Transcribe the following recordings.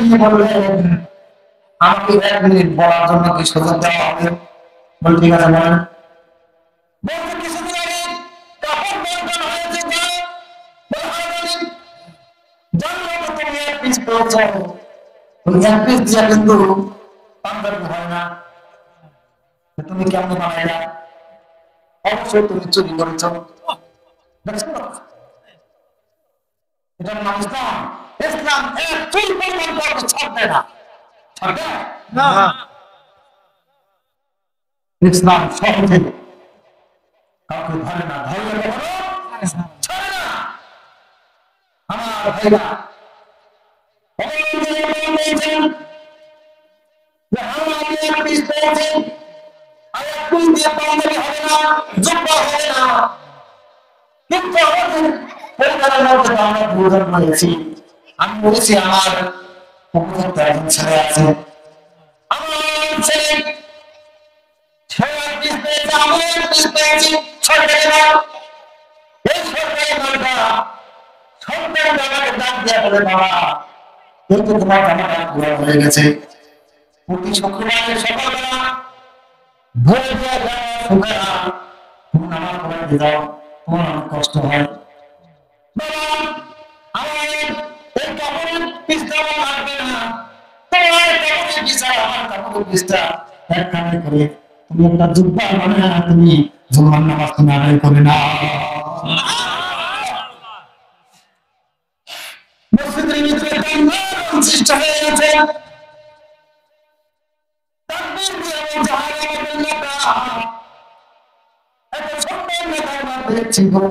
নিয়ে বললেন, আমাকে 1 মিনিট বলার জন্য কি সুযোগ দেওয়া হবে? বল ঠিক আছে বলেন। বলতে কিছুদিন আগে কাপড় বন্টন হয়েছে যে জানলাম তুমি 1 পিস পেয়েছ, ওই 1 পিস দিয়া কিন্তু পাঞ্জাবি হয় না। তুমি কেমন বানাইলা? অবশ্যই তুমি চুরি করেছ। দেখছো এটার নাম ইসলাম। ইসলাম এক চুল পরিমাণ কাউকে ছাড়বে না, ছাড়বে না। ইসলাম সহজে কাউকে ধরে না, ধরলে কখনো ছাড়ে না। আমার ভাইরা বলছেন যে আমি এক পিস পেয়েছি, আর 1 পিস দিয়ে পাঞ্জাবি হবে না, জুব্বা হবে না। কিন্তু আমাদের পরিবারের মধ্যে আমরা দুজন রয়েছি। আমি বলেছি আমার উপযুক্ত একজন ছেলে আছে, আমার ছেলে 1 পিস পেয়েছে, আমি 1 পিস পেয়েছি। সরকারি না, এই সরকারি মালটা সরকারি জায়গাকে দাম দেওয়া বলে বাবা কিন্তু তোমার জামাটা পুরো হয়ে গেছে। প্রতি শুক্রবারে সকালবেলা ভোরে দেওয়া যাওয়া শুকারা তুমি নামাজ পড়াতে যাও, তোমার অনেক কষ্ট হয়। বাবা আমার এই কাপড়ের পিসটা লাগবে না, তোমার কাপড়ের পিসটা আমার কাপড়ের পিসটা একখানে করে তুমি একটা জুব্বা মানে তুমি জুম্মার নামাজ তুমি আদায় করে না। মসজিদের ভিতরে সৃষ্টি হয়ে গেছে, তাকবীর দিয়ে বলছে আল্লাহু একটা ছোট্ট নেতার নাম পেয়েছি গো।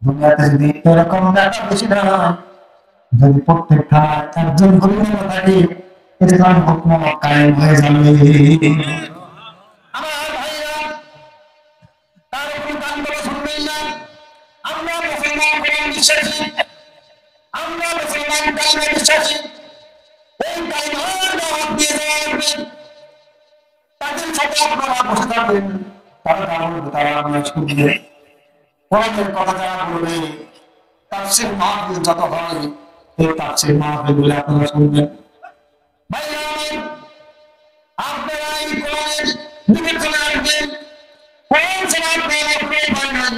দুনিয়াতে যদি এরকম নেতা বেশি না, যদি প্রত্যেক থানায় একজন করে থাকে, ইসলাম হুকুম কায়েম হয়ে যাবে। আমার ভাইরা তার উপর দান করে শুনবেন না। আমরা মুসলমান কোরআন বিশ্বাসী, আমরা মুসলমান কালিমা বিশ্বাসী। এই কালিমার দাওয়াত দিয়ে যাওয়া তাদের সাথে আপনারা বসে থাকবেন, তারা আমরা শুনবে। কোরআনের কথা যারা বলবে, তাফসীর মাহফিল যত হয় এই তাফসীর মাহফিলগুলো আপনারা শুনবেন। ভাইরা আপনারা এই কোরআনের দিকে চলে আসবেন। কোরআন ছাড়া আপনারা কোনো ভয় নাই,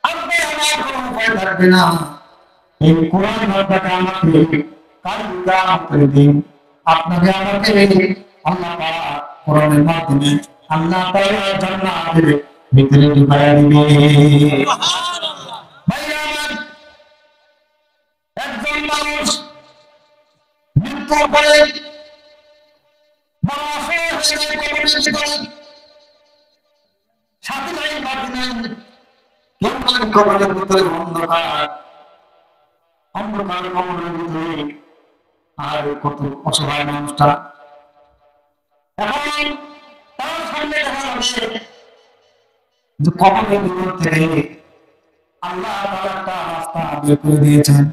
আপনার আমার কোনো ভয় থাকবে না। এই কোরআন মার্কাটা আমাকে কাল কিয়ামতের দিন আপনাকে আমাকে আল্লাহ পাক কোরআনের মাধ্যমে আল্লাহ তাআলা জান্নাতের ভিতরে ঢুকায়া দিবে। সুবহানাল্লাহ। ভাইরা আমার একজন মানুষ মৃত্যুর পরে বড় অসহায় হয়ে কবরে করে সাথে নাই বাকি নাই, কবরের ভিতরে অন্ধকার, অন্ধকার কবরের ভিতরে আর কত অসহায় মানুষটা। এখন তার সামনে দেখা যাচ্ছে যে কবরের ভিতর থেকে আল্লাহ তাআলা একটা রাস্তা বের করে দিয়েছেন।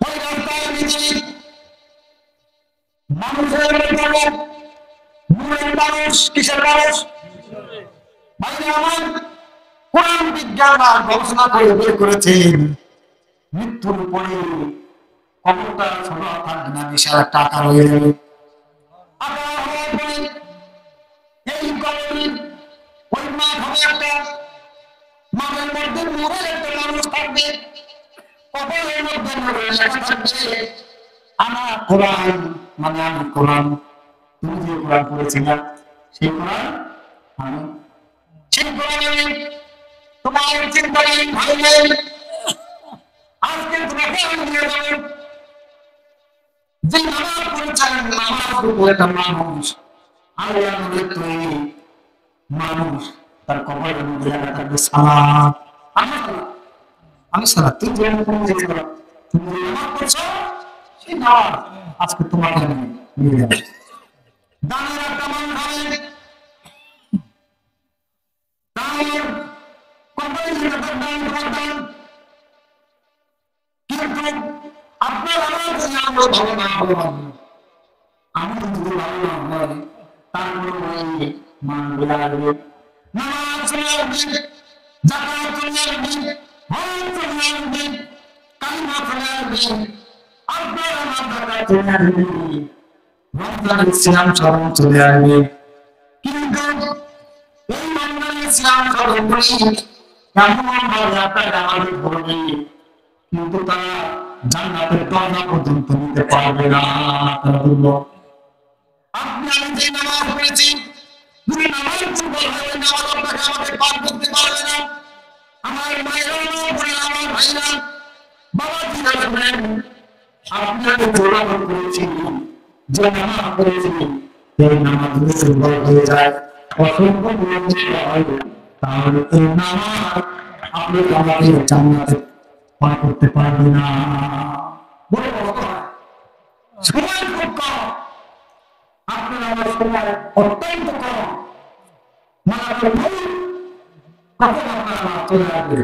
ওই রাস্তার ভিতরে মানুষের মতো নূরের মানুষ, কিসের মানুষ? ভাই আমার কোরআন বিজ্ঞান আর গবেষণা করে বের করেছেন মৃত্যুর পরে কবরটা ছোট থাকবে না, বিশাল একটা আকার হয়ে যাবে। আকার হওয়ার পরে এই কবরের ওই মাঠ হবে একটা, মাঠের মধ্যে নূরের একটা মানুষ থাকবে, কবরের মধ্যে নূরের লেখা থাকবে আমার কোরআন, মানে আমি কোরআন। তুমি যে কোরআন পড়েছিলাম সেই কোরআন আমি, সেই কোরআন আমি। তোমার চিন্তা নেই, ভাই নেই, আজকে তোমাকে আমি দিয়ে দেব যে আমার পরিচয়, আমার একটা মানুষ, আল্লাহ নবী তৈরি মানুষ, তার কবরের মধ্যে লেখা থাকবে সালাত। আমি সালাত, তুই যে তুমি নামাজ পড়ছো সেই নামাজ আজকে তোমাকে আমি নিয়ে যাবো। দানের একটা মান খাবে, দানের কোম্পানির দান তোমার দান, কিন্তু আপনার আমার যদি আমরা ভালো না হবো, আমি যদি ভালো না হয় তারপরে মানগুলা আসবে, নামাজ চলে আসবে, যাকাত চলে আসবে, হজ চলে আসবে, কালিমা চলে আসবে, আপনার আমার ঢাকা চলে আসবে, রমজানের সিয়াম স্মরণ চলে আসবে। কিন্তু এই রমজানের সিয়াম স্মরণ করে এমন ভাবে আপনার আমাদের করবে, কিন্তু তারা জান্নাতের দরজা পর্যন্ত নিতে পারবে না। তারা বলল, আপনি আমি যে নামাজ পড়েছি, যদি নামাজ দুর্বল হয়, নামাজ আপনাকে আমাকে পার করতে পারবে না। আমার মায়েরা বলে, আমার ভাইরা, বাবা জিজ্ঞাসা করেন, আপনি আমি জোরাবো করেছি, যে নামাজ পড়েছি, এই নামাজ যদি দুর্বল হয়ে যায়, অসংখ্য বিরোধী হয়, তাহলে এই নামাজ আপনি আমাকে জান্নাতে পার করতে পারবে না। বলে সময় খুব কম, আপনার আমার সময় অত্যন্ত কম। কখন আপনার চলে আসবে,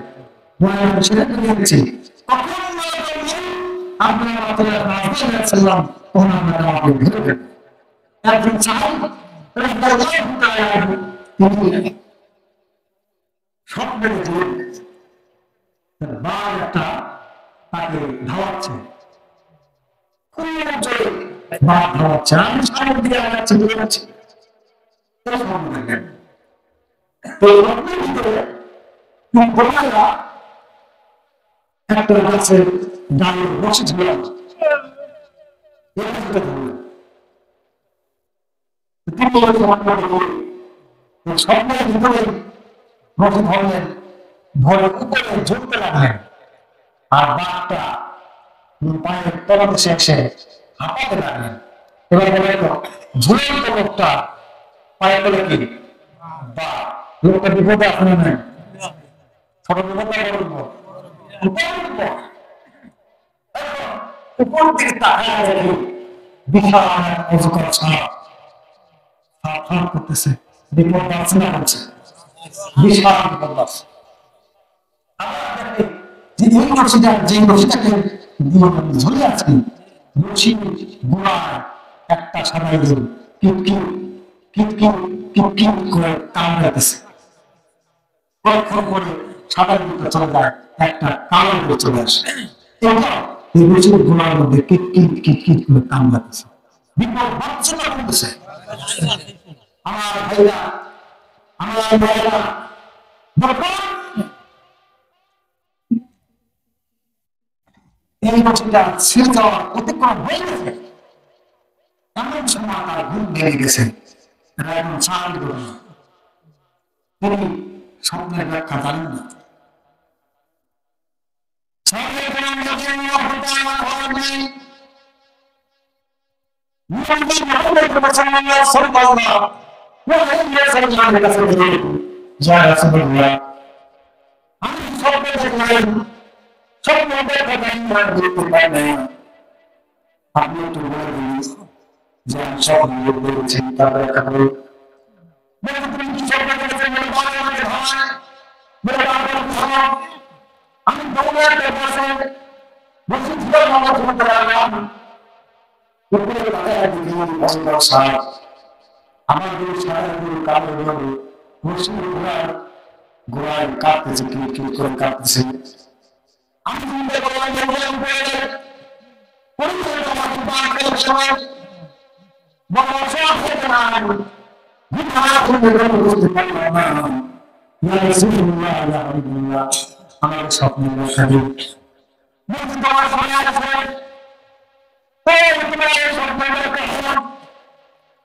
সেটা তো দেখছি, কখন আপনার রাসূলুল্লাহ তখন আপনারা আমাকে ধরবেন। একজন চাই স্বপ্নের বার একটা তাকে ধাওয়াচ্ছে, আমি সামনে দিয়ে আগাচ্ছি, বলে যাচ্ছি, একটা গাছের ডালে বসে ছিল, স্বপ্নের ভিতরে বসে ধরলেন, ধরে উপরে ঝুঁকতে লাগলেন, আর বাঘটা পায়ের তলদেশে এসে হাঁপাতে লাগলেন। এবার বলে ঝুলন্ত লোকটা পায়ে তোলে কি বা লোকটা বিপদে আসলে নেই, ছোট বিপদ উপর দিকে তাকায় বিশাল অজগর ছাড়া করতেছে, বিপদ আসছে না, করছে বিশাল বিপদ আসছে। ঝুলে আছে একটা সাদা করে কামড়াতেছে, করে সাদা চলে যায়, একটা কামড় চলে আসে, গুণার মধ্যে কিট কিট কিট কিট করে কামড়াতেছে, বিপদ বাড়ছে না করতেছে। আমার ভাইরা, আমার ভাইরা, এই বছরটা ছেড়ে যাওয়ার অতিক্রম হয়ে গেছে, এমন সময় তার ঘুম ভেঙে গেছে, এখন চাল ঘটনা, তিনি স্বপ্নের ব্যাখ্যা জানেন না। আমি স্বপ্নে দেখলাম, স্বপ্ন আপনি একটু বলে দিন যে আমি স্বপ্ন বলেছি, তার ব্যাখ্যা করে তুমি কি স্বপ্ন করেছেন, আমি দৌড়ে বসে আমার ঘোড়ায় কাঁপতেছে, কিট কিট করে কাঁপতেছে। আমি আমার স্বপ্ন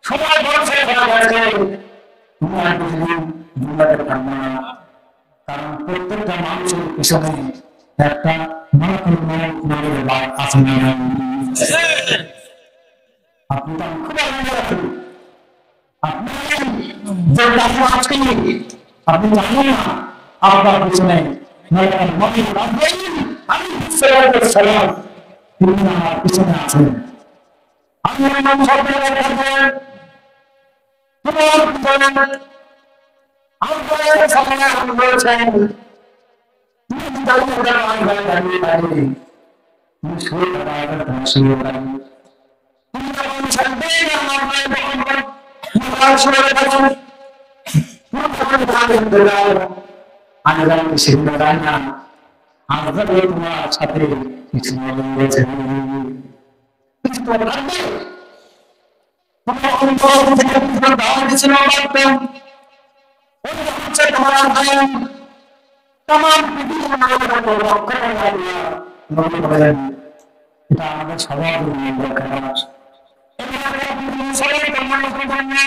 সবাই বলছে, কারণ প্রত্যেকটা মানুষের পিছনে একটা আছে না। আপনি তো খুব আনন্দ আছেন, আপনি আপনি জানেন না আপনার পিছনে আমার পিছনে আছেন। আপনি তোমার সাথে কিছু বলেছে কিছু তো লাগবে তোমার অন্তর থেকে কিছু দাও কিছু না লাগবে ওই হচ্ছে তোমার আইন তামাম পৃথিবীর মানুষের রক্ষা করা নবী বলেন এটা আমাদের সবার জন্য দরকার এখানে সবাই মানুষ না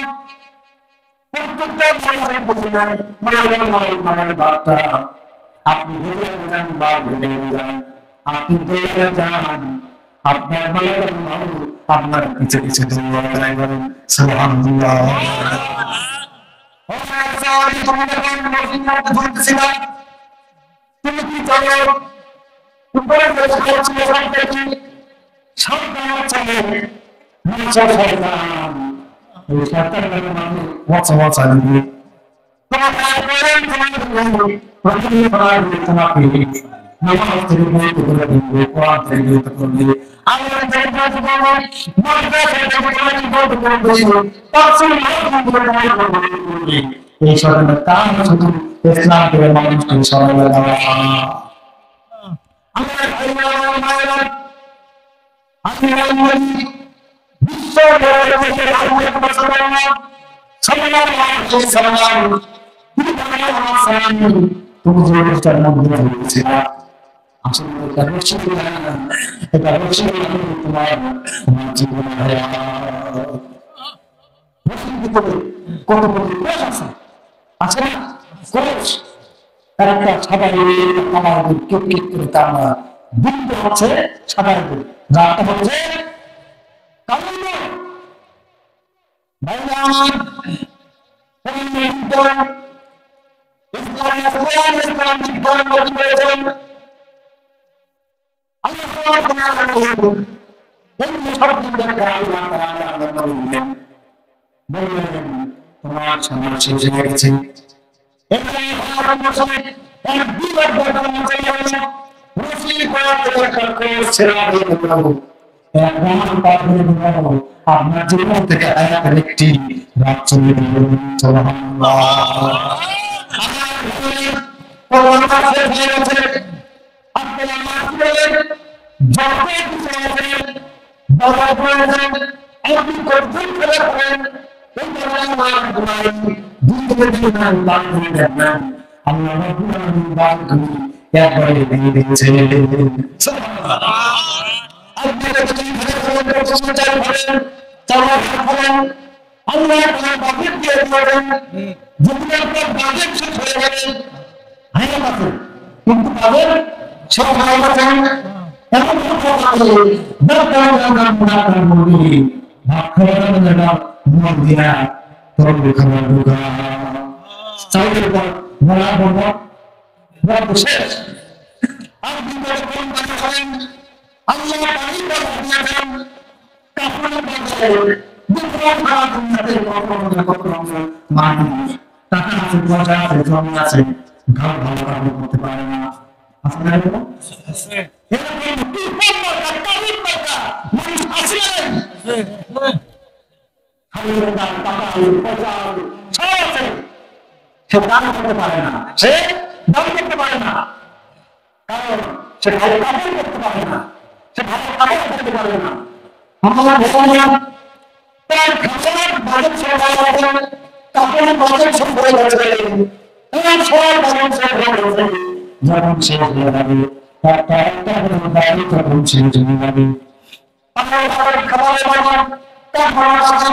প্রত্যেকটা মানুষের প্রতি মানব বার্তা আপনি ভেবে যান বা ভেবে যান আপনি ভেবে যান আপনার মানুষ আপনার কিছু কিছু করেন সুবহানাল্লাহ তুমি কি জানো উপরে সাবধান চলে ইসলাম করে মানুষকে সবাই কত আছে না একটা সাধারণ আমাদের কেউ কেউ করে তার না দিনটা হচ্ছে সাধারণ রাতটা হচ্ছে তোমার সামনে শেষ হয়ে গেছে আপনার জীবন থেকে একটি রাত চলে করতে পারে না সে দান করতে পারে না সে দান করতে পারে না কারণ সে ভালো কাজ করতে পারে না সে ভালো কাজ করতে পারে না আমরা ভগবান তার খাবার বাজেট সরবরাহ করে কাপড়ের বাজেট সরবরাহ করে এমন সব বাজেট সরবরাহ করে যখন সে যাবে একটা একটা করে বাড়ি তখন সে জমি যাবে আমরা খাবারের বাজার তার ভালো আছে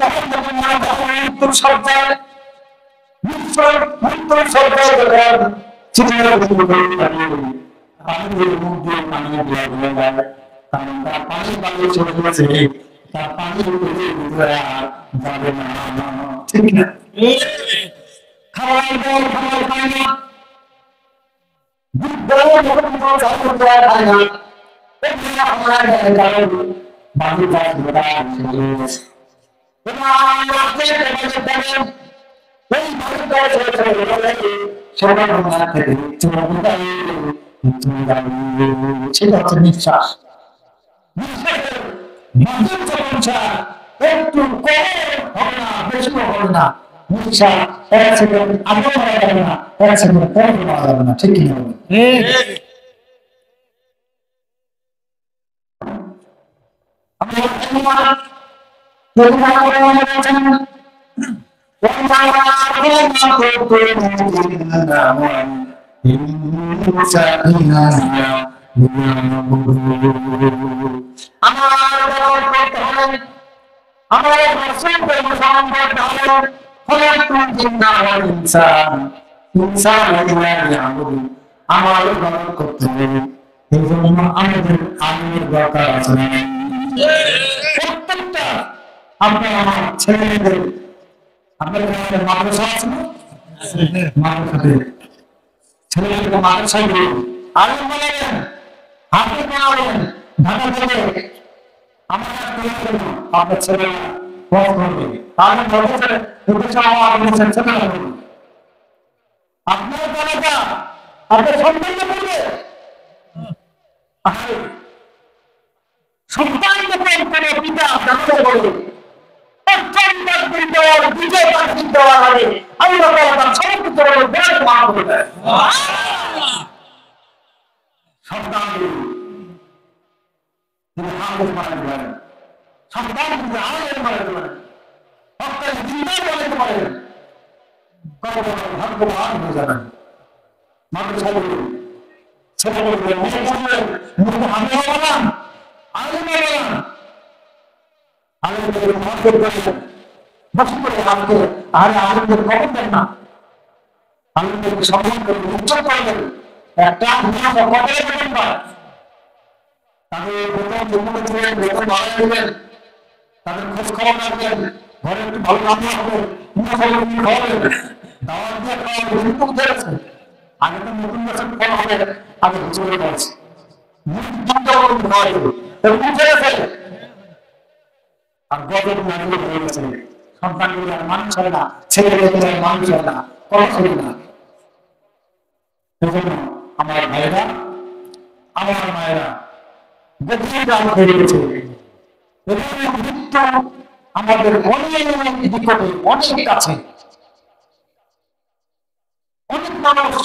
তখন যখন মা তখন মৃত্যুর সরকার মৃত্যুর সরকার চিন্তা করতে পানির মধ্যে পানি দেওয়া যায় কারণ তার পানি বানিয়ে চলে গেছে তার পানির উপরে যাবে না ঠিক না খাবার পায় না বাকি নিঃশ্বাস একটু কম হবে না বেশি হবে না নিঃশ্বাস 1 সেকেন্ড আগে মারা যাবে না 1 সেকেন্ড পরে মারা যাবে না ঠিক কি আমার রাসূল পরিবর্তন করতে হবে খলাকুল জিন্না ওয়াল ইনসান ইনসান ইয়াবুদু আমার ইবাদত করতে হবে এই জন্য আমাদের আমির দরকার আছে প্রত্যেকটা আপনার আমার ছেলেদের আপনাদের কাছে মাদ্রাসা আছে না মাদ্রাসাতে ছেলেদের মাদ্রাসায় আলেম বলেন হাফেজ বলেন ঢাকা থেকে আপনার ছেলে করবে তাহলে ভবিষ্যতে আপনার বলাটা আপনার সন্তান করবে সন্তান করে পিতা ডাক্তার বলবে বিজয় প্রার্থী দেওয়া হবে আল্লাহ তাআলা সমস্ত বিরাট মাফ করে দেয় সন্তান হাফেজ মারা যাবে সন্তান যদি আলেম মারা যাবে হত্যা জিন্দা বলতে পারেন কত ভাগ্যবান হয়ে যাবেন মাদ্রাসা বলুন ছেলে বলবেন মেয়ে বলবেন আমি বললাম আলেম বললাম আলেমদের মহব্বত করবেন বসে করে হাতকে আরে আলেমদের খবর দেন না আলেমদেরকে সম্মান করবেন উচ্চার করবেন একটা কবরে দেবেন না তাদের বেতন জমা দেবেন বেতন বাড়াই দেবেন তাদের খোঁজ খবর রাখবেন ঘরে একটু ভালো রান্না হবে খাওয়াবেন দাওয়াত দিয়ে খাওয়াবেন কিন্তু উঠেছে আগে তো নতুন বছর ফল হবে আগে চলে গেছে আর গজব নাগরিক হয়ে গেছে সন্তানগুলো আর মানুষ হয় না ছেলেগুলো আর মানুষ হয় না কম ছিল না সেজন্য আমার ভাইরা আমার মায়েরা গভীর দাম হয়ে গেছে আমাদের অনেক নিকটে অনেক কাছে অনেক মানুষ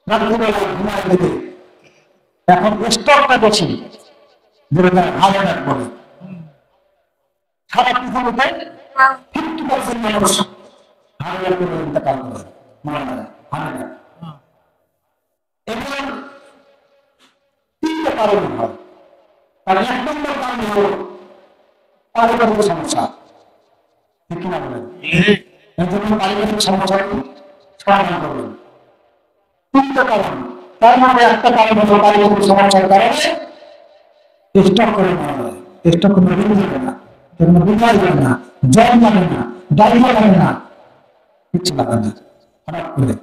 রাত্রিবেলা ঘুমায় দেবে এখন স্টকটা বেশি যেটা হার্ট অ্যাটাক বলে সারা পৃথিবীতে 50% মানুষ হার্ট অ্যাটাক করে ইন্তেকাল করে মারা যায় হার্ট অ্যাটাক এবং তিনটা কারণ হয় তার এক নম্বর কারণ হলো পারিবারিক সমস্যা ঠিক কিনা বলেন এর জন্য পারিবারিক সমস্যা সমাধান করবেন তিনটা কারণ তার মধ্যে একটা কারণ হলো পারিবারিক সমস্যার কারণে স্টক করে মারা যায় স্টক করে বেরিয়ে যাবে না এখানে বুঝাই যাবে না জল লাগে না ডায়রিয়া লাগে না কিচ্ছু লাগে না হঠাৎ করে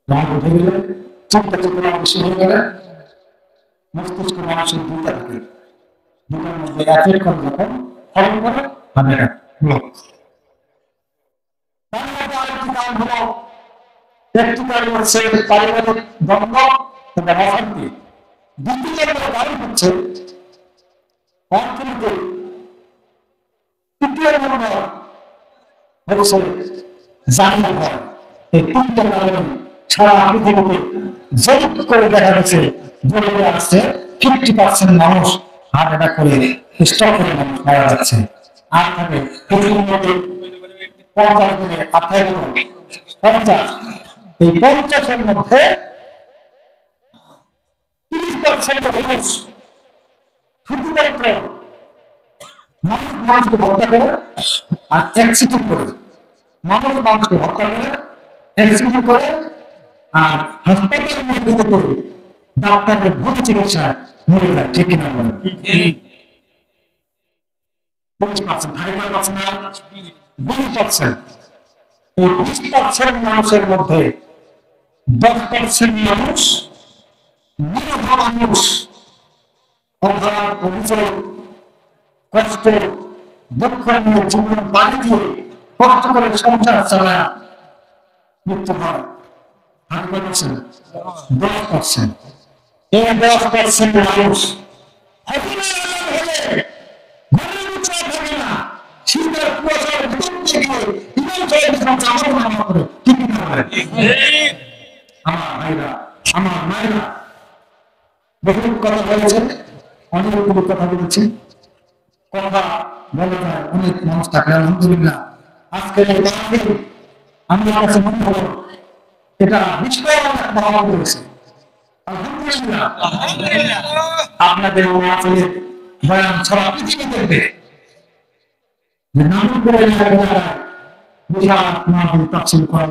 রাগ উঠে গেলে চিন্তা চেতনা বেশি হয়ে গেলে মস্তিষ্ক মানুষের দুইটা থাকে দুটার মধ্যে একের করে যখন ফলন করে হবে না তার মধ্যে আরেকটি কারণ হলো একটি কারণ হচ্ছে পারিবারিক দ্বন্দ্ব এবং অশান্তি দ্বিতীয় কারণ হচ্ছে অর্থনীতি তৃতীয় নম্বর হচ্ছে জানা হয় এই তিনটা কারণে সারা পৃথিবীতে জরিপ করে দেখা গেছে জরিপে আসছে 50% মানুষ হার্ট অ্যাটাক করে স্ট্রোক করে মানুষ মারা যাচ্ছে আর থাকে পৃথিবীর মধ্যে 50 থেকে 50 এই 50-এর মধ্যে 30% মানুষ শুধুমাত্র মানুষকে হত্যা করে আর অ্যাক্সিডেন্ট করে মানুষকে হত্যা করে অ্যাক্সিডেন্ট করে আর হাসপাতালের মধ্যে করে ডাক্তারের ভুল চিকিৎসা মরে যায় ঠিক কিনা বলেন 20% এই 20% মানুষের মধ্যে 10% মানুষ নিরীহ মানুষ অভাব অভিযোগ কষ্ট দুঃখ নিয়ে জীবন বাড়ি দিয়ে কষ্ট করে সংসার চালায় মৃত্যু হয় 10%। এই 10% মানুষ শীতের কুয়াশার ভিতর থেকে ইমাম সাহেব চামড় নামা করে ঠিক না আমার ভাইরা আমার মায়েরা বহু কথা বলেছেন অনেকগুলো কথা বলেছি, কথা বলা যায় অনেক মানুষ থাকে। আলহামদুলিল্লাহ আজকে আমার কাছে মনে হলো এটা বিষয় ভালো করেছে। আলহামদুলিল্লাহ আপনাদের মাহফিলে বয়ান সারা পৃথিবী দেখবে যে নাম করে বিশাল মাহফিল তাফসীর করা